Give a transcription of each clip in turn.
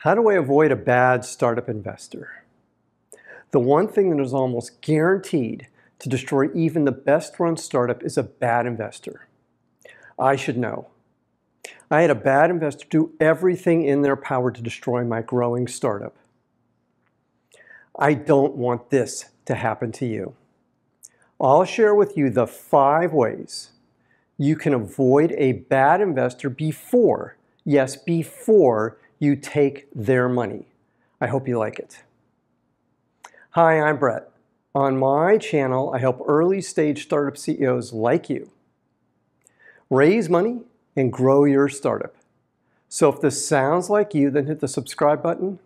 How do I avoid a bad startup investor? The one thing that is almost guaranteed to destroy even the best-run startup is a bad investor. I should know. I had a bad investor do everything in their power to destroy my growing startup. I don't want this to happen to you. I'll share with you the 5 ways you can avoid a bad investor before, yes, before you take their money. I hope you like it. Hi, I'm Brett. On my channel, I help early-stage startup CEOs like you raise money and grow your startup. So if this sounds like you, then hit the subscribe button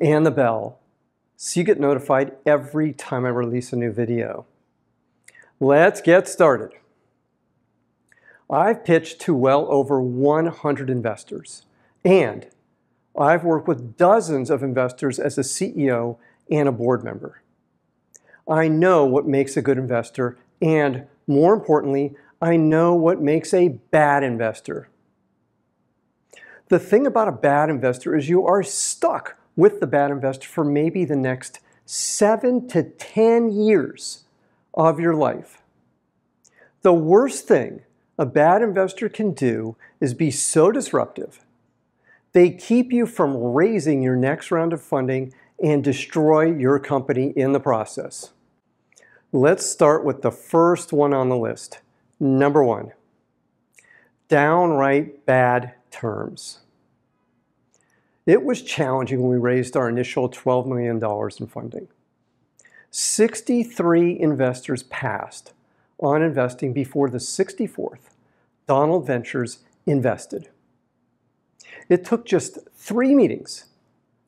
and the bell so you get notified every time I release a new video. Let's get started. I've pitched to well over 100 investors, and I've worked with dozens of investors as a CEO and a board member. I know what makes a good investor, and more importantly, I know what makes a bad investor. The thing about a bad investor is you are stuck with the bad investor for maybe the next 7 to 10 years of your life. The worst thing a bad investor can do is be so disruptive. They keep you from raising your next round of funding and destroy your company in the process. Let's start with the first one on the list. Number 1, downright bad terms. It was challenging when we raised our initial $12 million in funding. 63 investors passed on investing before the 64th Donald Ventures invested. It took just 3 meetings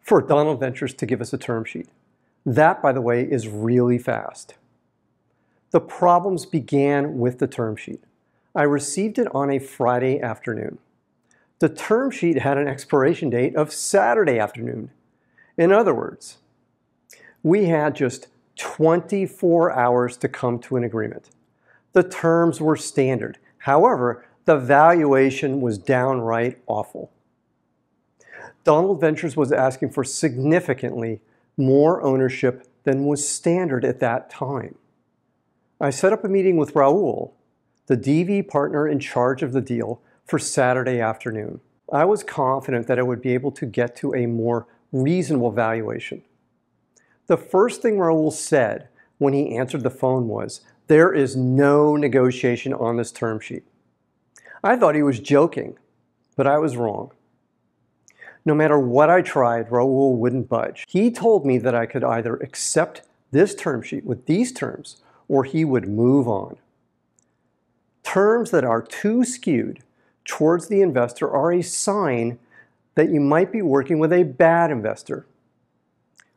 for Donald Ventures to give us a term sheet. That, by the way, is really fast. The problems began with the term sheet. I received it on a Friday afternoon. The term sheet had an expiration date of Saturday afternoon. In other words, we had just 24 hours to come to an agreement. The terms were standard. However, the valuation was downright awful. Donald Ventures was asking for significantly more ownership than was standard at that time. I set up a meeting with Raul, the DV partner in charge of the deal, for Saturday afternoon. I was confident that I would be able to get to a more reasonable valuation. The first thing Raul said when he answered the phone was, "There is no negotiation on this term sheet." I thought he was joking, but I was wrong. No matter what I tried, Raul wouldn't budge. He told me that I could either accept this term sheet with these terms, or he would move on. Terms that are too skewed towards the investor are a sign that you might be working with a bad investor.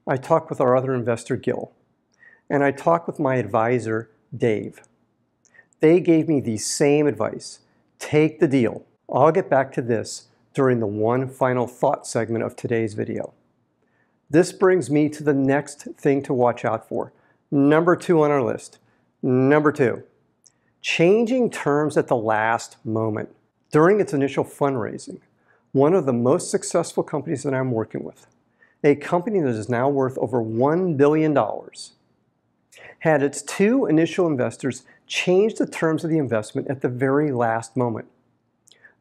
I talked with our other investor, Gil, and I talked with my advisor, Dave. They gave me the same advice. Take the deal. I'll get back to this during the one final thought segment of today's video. This brings me to the next thing to watch out for. Number 2 on our list. Number 2, changing terms at the last moment. During its initial fundraising, one of the most successful companies that I'm working with, a company that is now worth over $1 billion, had its 2 initial investors change the terms of the investment at the very last moment.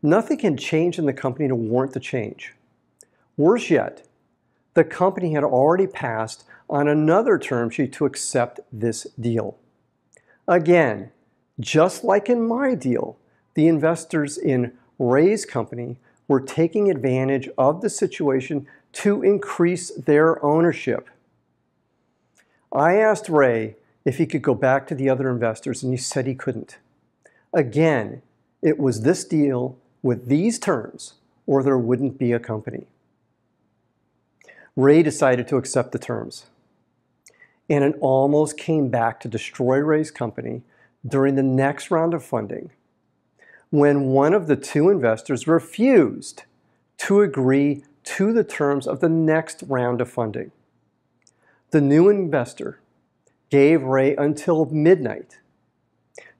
Nothing can change in the company to warrant the change. Worse yet, the company had already passed on another term sheet to accept this deal. Again, just like in my deal, the investors in Ray's company were taking advantage of the situation to increase their ownership. I asked Ray if he could go back to the other investors, and he said he couldn't. Again, it was this deal with these terms, or there wouldn't be a company. Ray decided to accept the terms, and it almost came back to destroy Ray's company during the next round of funding when one of the 2 investors refused to agree to the terms of the next round of funding. The new investor gave Ray until midnight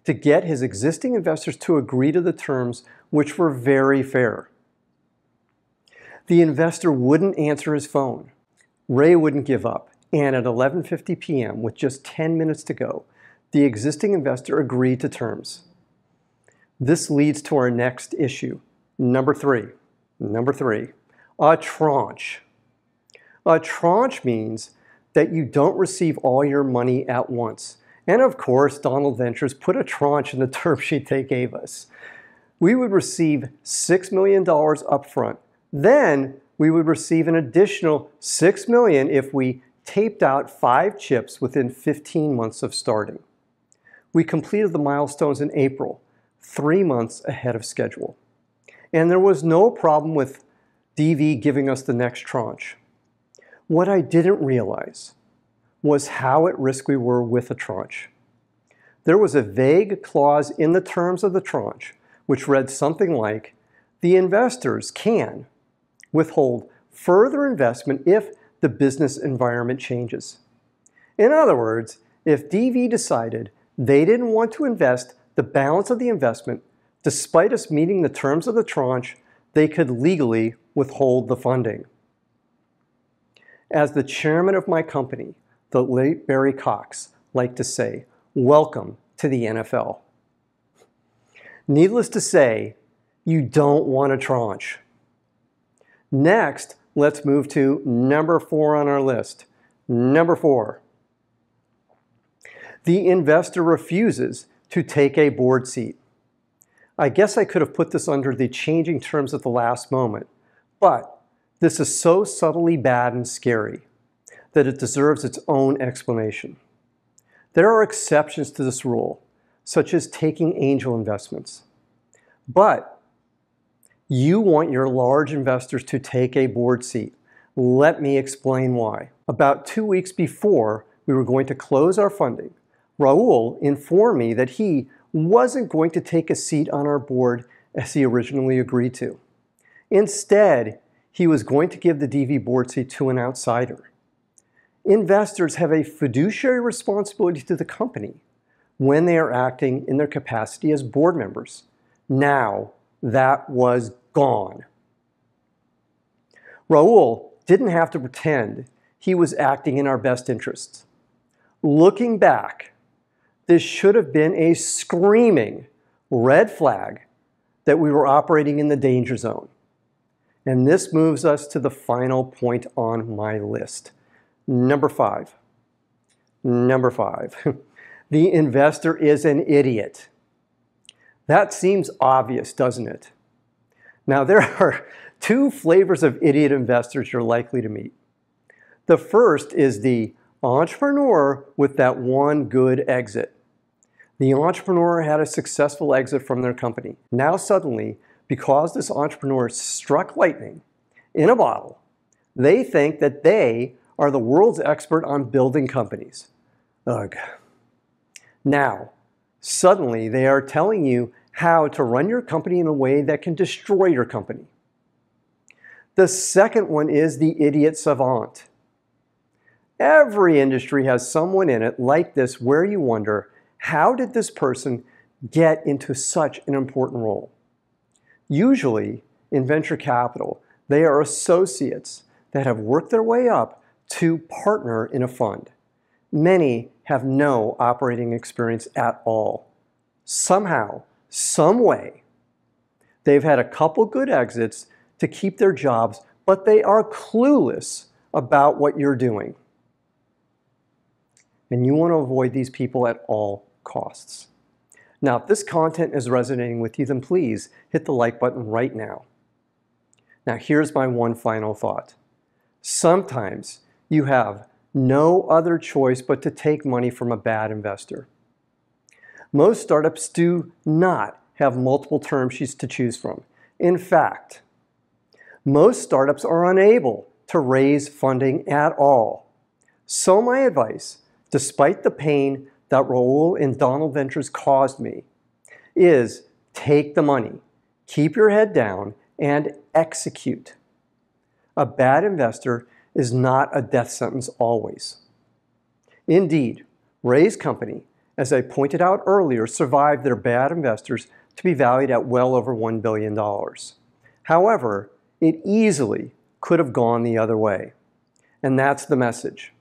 to get his existing investors to agree to the terms, which were very fair. The investor wouldn't answer his phone. Ray wouldn't give up, and at 11:50 p.m., with just 10 minutes to go, the existing investor agreed to terms. This leads to our next issue, number three, a tranche. A tranche means that you don't receive all your money at once. And of course, Donald Ventures put a tranche in the term sheet they gave us. We would receive $6 million up front. Then we would receive an additional $6 million if we taped out 5 chips within 15 months of starting. We completed the milestones in April, 3 months ahead of schedule. And there was no problem with DV giving us the next tranche. What I didn't realize was how at risk we were with a tranche. There was a vague clause in the terms of the tranche which read something like, the investors can withhold further investment if the business environment changes. In other words, if DV decided they didn't want to invest the balance of the investment, despite us meeting the terms of the tranche, they could legally withhold the funding. As the chairman of my company, the late Barry Cox, liked to say, welcome to the NFL. Needless to say, you don't want a tranche. Next, let's move to number 4 on our list. Number 4. The investor refuses to take a board seat. I guess I could have put this under the changing terms at the last moment, but this is so subtly bad and scary that it deserves its own explanation. There are exceptions to this rule, such as taking angel investments. But you want your large investors to take a board seat. Let me explain why. About 2 weeks before we were going to close our funding, Raul informed me that he wasn't going to take a seat on our board as he originally agreed to. Instead, he was going to give the DV board seat to an outsider. Investors have a fiduciary responsibility to the company when they are acting in their capacity as board members. Now, that was gone. Raul didn't have to pretend he was acting in our best interests. Looking back, this should have been a screaming red flag that we were operating in the danger zone. And this moves us to the final point on my list. Number 5. Number 5. The investor is an idiot. That seems obvious, doesn't it? Now, there are 2 flavors of idiot investors you're likely to meet. The first is the entrepreneur with that one good exit. The entrepreneur had a successful exit from their company. Now suddenly, because this entrepreneur struck lightning in a bottle, they think that they are the world's expert on building companies. Ugh. Now, suddenly they are telling you how to run your company in a way that can destroy your company. The second one is the idiot savant. Every industry has someone in it like this where you wonder, how did this person get into such an important role? Usually, in venture capital, they are associates that have worked their way up to partner in a fund. Many have no operating experience at all. Somehow, some way, they've had a couple good exits to keep their jobs, but they are clueless about what you're doing. And you want to avoid these people at all costs. Now, if this content is resonating with you, then please hit the like button right now. Now, here's my one final thought. Sometimes you have no other choice but to take money from a bad investor. Most startups do not have multiple term sheets to choose from. In fact, most startups are unable to raise funding at all. So my advice, despite the pain that Raul and Donald Ventures caused me, is take the money, keep your head down, and execute. A bad investor is not a death sentence always. Indeed, Ray's company, as I pointed out earlier, survived their bad investors to be valued at well over $1 billion. However, it easily could have gone the other way. And that's the message.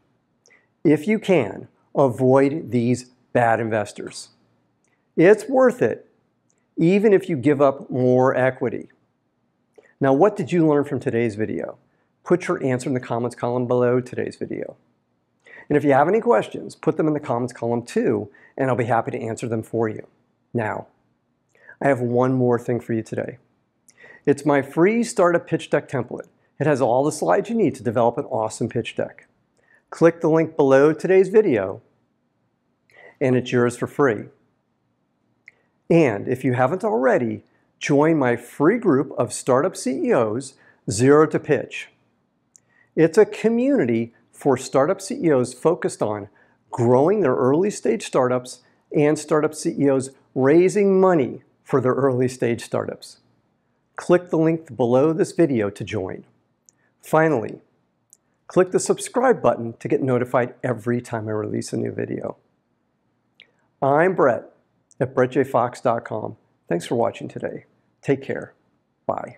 If you can, avoid these bad investors. It's worth it, even if you give up more equity. Now, what did you learn from today's video? Put your answer in the comments column below today's video. And if you have any questions, put them in the comments column too, and I'll be happy to answer them for you. Now, I have one more thing for you today. It's my free startup pitch deck template. It has all the slides you need to develop an awesome pitch deck. Click the link below today's video, and it's yours for free. And if you haven't already, join my free group of startup CEOs, Zero to Pitch. It's a community for startup CEOs focused on growing their early stage startups and startup CEOs raising money for their early stage startups. Click the link below this video to join. Finally, click the subscribe button to get notified every time I release a new video. I'm Brett at brettjfox.com. Thanks for watching today. Take care. Bye.